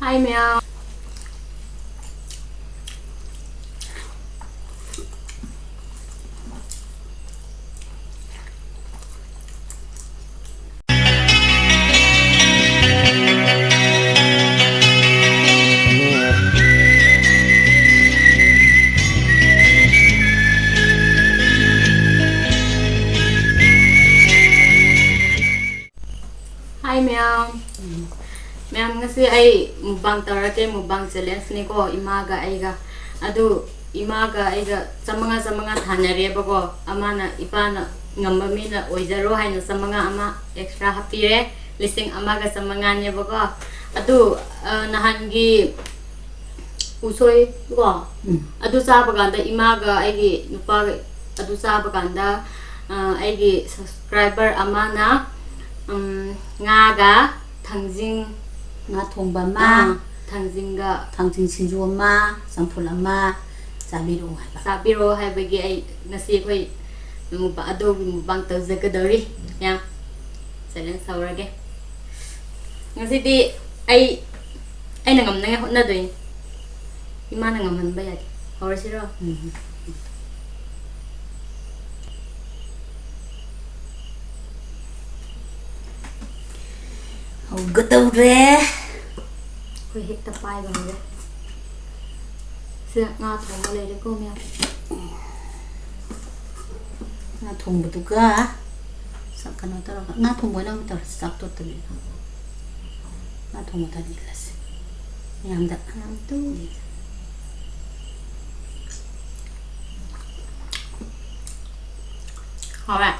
Hi Meow. Hi Meow. Meow ngasi ay mukbang tarake mukbang challenge ni ko imaga aiga adu imaga aiga samanga thanare bako amana ipana ngamba mina oijaro haina samanga ama extra hapire listing amaga samanga ne bako adu nahangi usoi ko adu saba ganda imaga aigi nupa adu saba ganda aigi subscriber amana Nga-ga Thangjing Nga thongba ma Thangjingga Thangjing sinju ma champhut ma sabiro haiba sabiro haibagi ai ngasi khoi mukbang adogi mukbang tawjagadori ya challenge saurage ngasi di ai na ngamna hotna doi imana ngamhan ba yaki horasiro gotau re khoi hekta pai bang re sia nga thongba le ko mya nga thongba tu ga sakana tara nga thongba na tar sak to tani nga thongba ta dilas yamda nam tu alright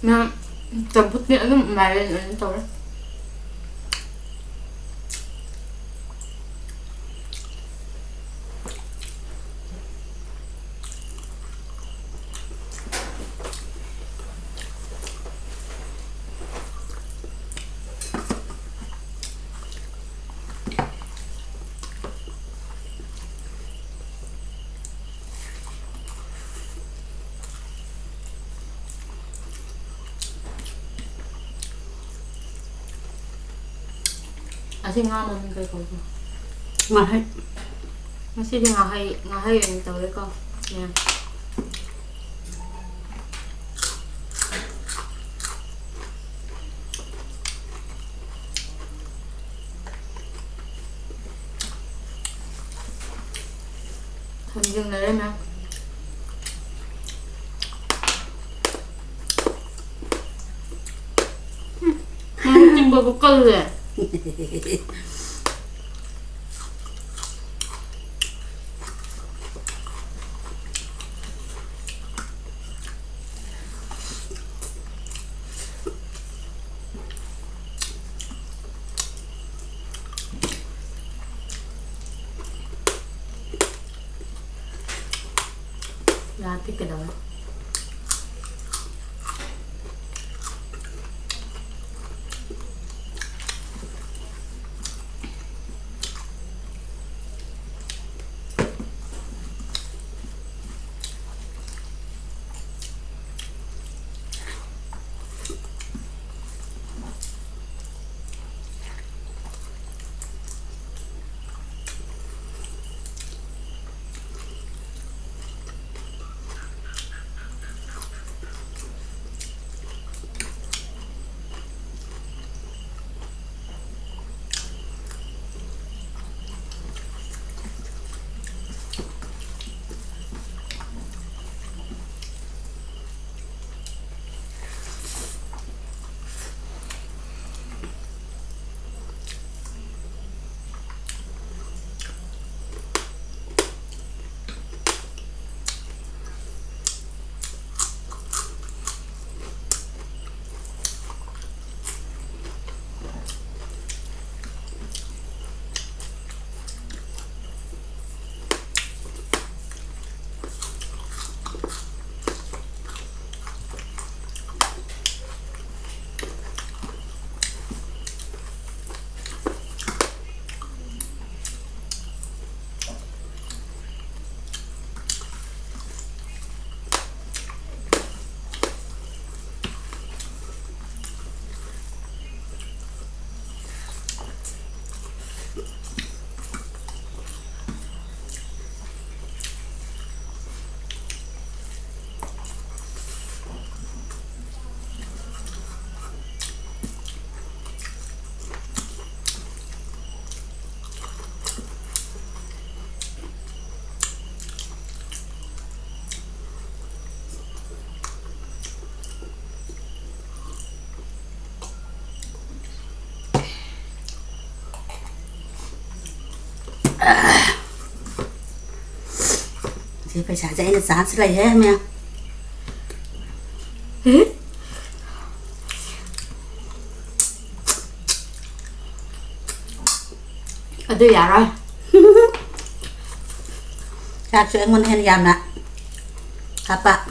Nah, champhutnya itu mairen ini tau kan? Masih ngamon kayak kau. Nga-hei Masih di Nga-hei yang tahu kau. Ya. Thangjing nere mah. Mungkin babu kau deh. Lati ke dalam. Chị phải trả dãy là giá sẽ lấy hết mẹ. Ở đây giả rồi. Chắc cho anh ngon hen yam nè. Apa?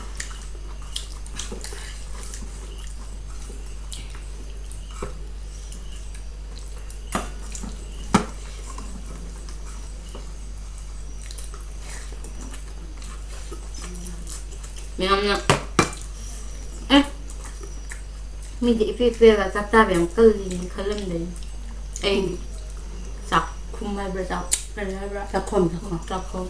Mẹ 에? 미디 피피가 잡다면 끌리는 걸음들 에이 싹 쿵말을 싹 그래라 Sakon. 싹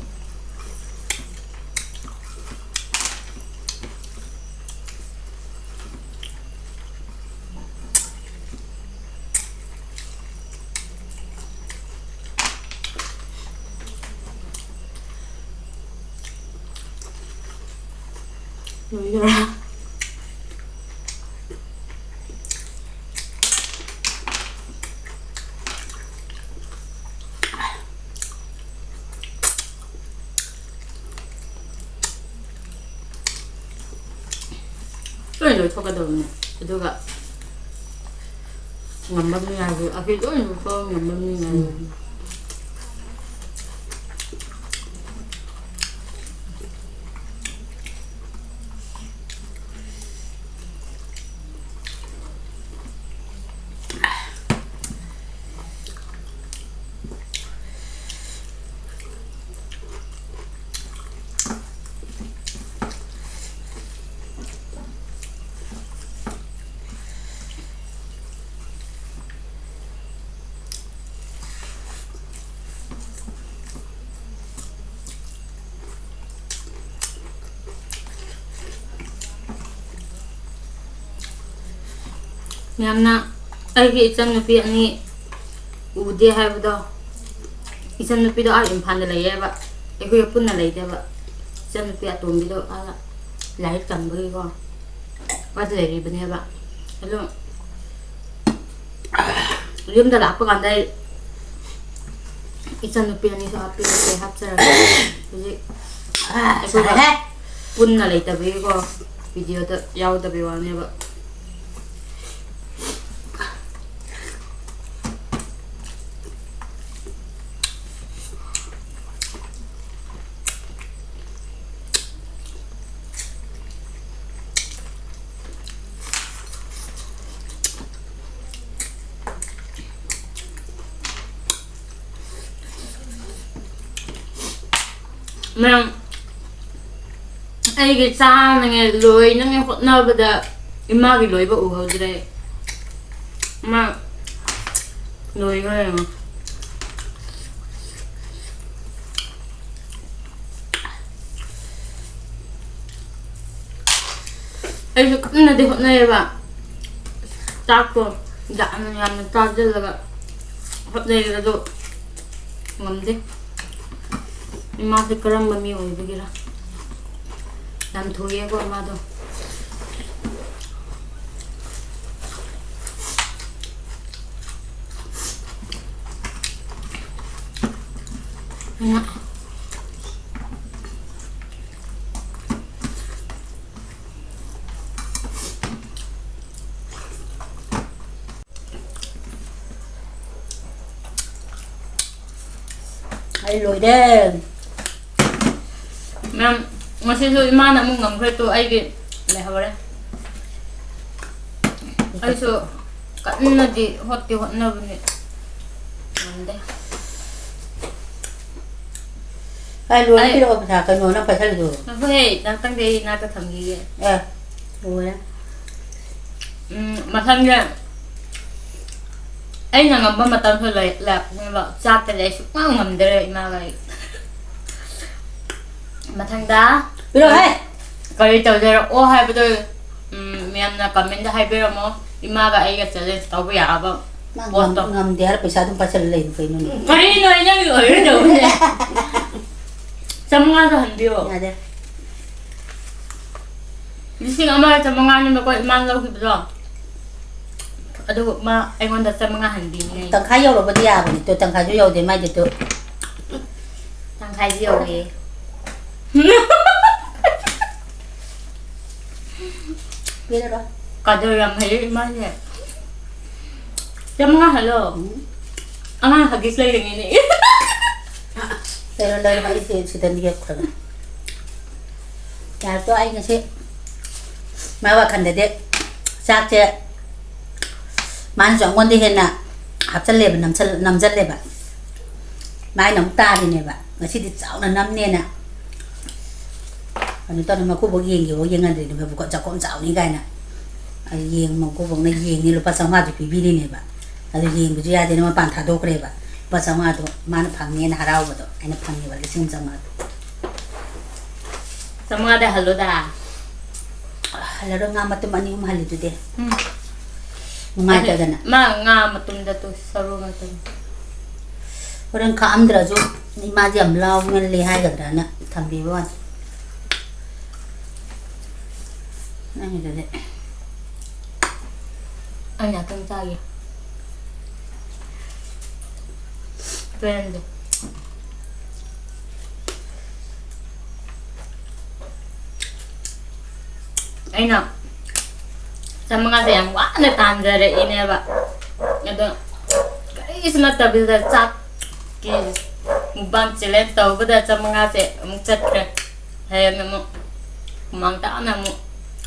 놀려라. 또 이제 토가도 없네. 누가 ngầm à khi tối nhiều con ngầm băm như này. ꯌꯥꯝꯅ ꯑꯩꯒꯤ ꯏꯆꯟꯅꯨꯄꯤ ꯑꯅꯤ ꯎꯗꯦ ꯍꯥꯏꯕꯗꯣ ꯏꯆꯟꯅꯨꯄꯤꯗꯣ ꯏꯝꯐꯥꯜꯗ ꯂꯩꯌꯦꯕ ꯑꯩꯈꯣꯏꯒ ꯄꯨꯟꯅ ꯂꯩꯇꯦꯕ ꯏꯆꯟꯅꯨꯄꯤ ꯑꯇꯣꯝꯕꯤꯗꯣ ꯂꯥꯏꯔꯤꯛ ꯇꯝꯕꯒꯤꯀꯣ ꯑꯗꯨ ꯂꯩꯔꯤꯕꯅꯦꯕ ꯑꯗꯣ ꯌꯨꯝꯗ ꯂꯥꯛꯄ ꯀꯥꯟꯗ 이찬 비안이서 앞에 합쳐라고 이제 이거가 분나 레이다 비고 비디오도 야우다 비와네 봐. Mà ai cái cha này lười nó nghe hot nào bây giờ ima cái lười bao hậu đây mà lười cái này ai cái nó đi hot này bà ta có đã nó làm ta rất là hot này là rồi ngầm đi 이마도 그런 맘이 오이기라 난 도예고 아마도 ai lười đen Ma'am, masih so imana mo ngam kay to ay gin lehawre. Ay so kan na di hot na bune. Nande. ai lười cái đồ thả cái nồi nó phải thay rồi Ako hey, nang di nata thamgi. lười đó Masang ya. Ay nangam ba matan so lap ba chat tele so ngam dere imagay. 마탕다 그래 거기 저대로 오 할부도 미안나 comment 할비로 뭐 이마가 아이가 챌린지 떠고 야봐 ngầm để phải sao chúng ta sẽ lên phải nó 거리 너희는 어른 좋은데 전문가도 한 비워 nhà đây 리싱 아마 전문가는 뭐 거의 만 lâu 그보다 아도 마 애원다 전문가 한 비네 tầng khai vô rồi bây giờ tôi tầng khai vô thì mai thì tôi 당 가지 여기 Biết rồi. Cả đời làm hay mà vậy. Chăm ngã hello. Ama hagis lagi dengan ini. Đây là phải sự tình nghiệp rồi. Nhà tôi anh chứ. Mà vào khẩn đấy. Chắc chứ. Mà chọn con đi hiện nè. Hấp chân lẹp nằm chân lẹp ạ. Mai nóng ta thì nè bạn. Mà chỉ thì cháu là năm nè nè. Còn tôi mà cô bố giềng ăn thì mà con cháu ní gai nè. Giềng mà cô bố này giềng thì lúc bắt xong hoa thì bị đi nè bạn. Ada giềng bây giờ thì nó bàn thảo đâu cái bạn. Bắt xong hoa thì mà nó phẳng nghe nó harau vậy. Anh nó phẳng như vậy xin xong hoa. Sama ada hello dah. Hello đó ngam mà tụi mình không hello tụi đây. Ngay tới đây nè. Ma ngam mà tụi đây tu saru mà tụi. Orang kam derajo ni ma jam lau ngan le hai gadra na tham bi wan na ni de Anh nhà cưng trai. Friend. Anh nào. Sama nga sayang wa na tanda re ini ba. Ito. Guys na tabi da chat ki mukbang challenge tau bada sama nga se chat re. Hay na mo. Mang ta na mo.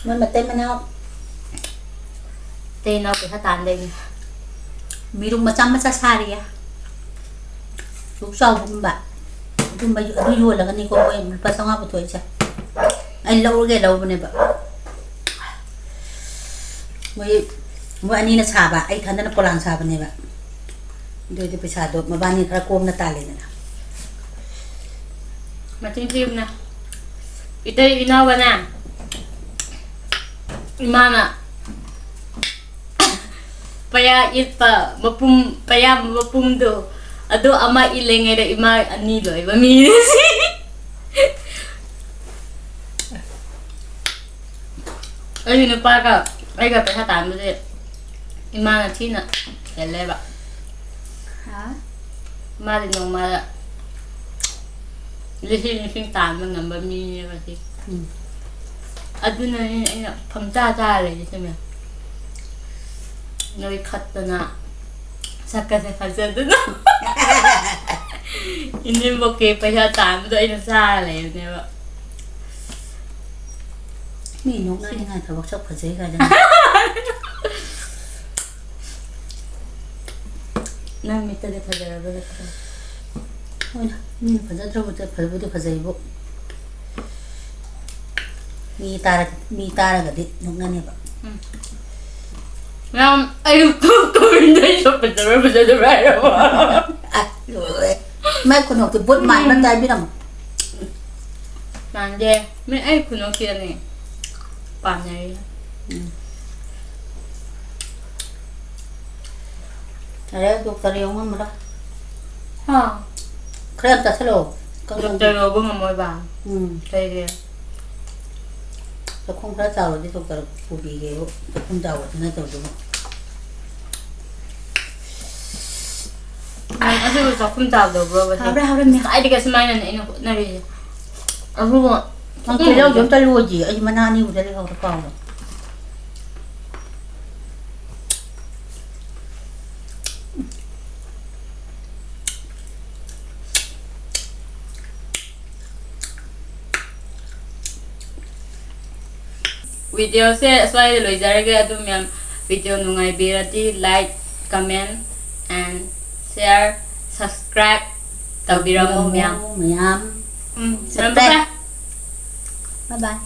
man ma tay manao Tay na ko sa tanda ni. mirung macam sa sari ya lúc sau cũng bạn cũng bây giờ đi là cái này có em pas sang apa tu aja anh lâu cái lâu bên bạn mới anh ni na saba anh thằng nó polang saba này bạn rồi thì phải đột mà ban ni khá côm na ta lên nè Macam na. Ito inawa na. Imana. Paya itpa mapum do. Ado ama ilengay da ima anilo iba minisi. Ay no para ay ga pa tan mo de. Ima na tina. Ele ba. hả Ma de no ma. Lising tan mo ngamba mi ba si. Ado na ay pamta le di sa Nơi khát na saka sa fazendo na hindi mo kaya pa siya tamo doon na sa alay di ba mi nung na nga tawag sa pazay ka nang mita de fazendo ba ôi mi pazay rồi pazay bộ mi tara cái đi nung na nè bạn Ma'am, ayun ko hindi siya fazendo ba à rồi mai còn học từ bút mãi bắt tay biết không Mande, may ay kuno kaya ni panay. đấy doktor yung mà đó Ha, kaya ta salo doktor ko ba mo ba? Kaya tôi không phải giàu rồi doktor phụ bị cái tôi không giàu thì nó giàu đúng không ay kasi ko sa kunta do bro ba. hao mi Ay di kasi may na ino na rin. Ako ang kailaw yung talo ji ay manani mo dali hao pa ako video se aswai loi jarage adum yam video nungai birati like, comment and share, subscribe tawbiramo myam. myam Salamat. bye bye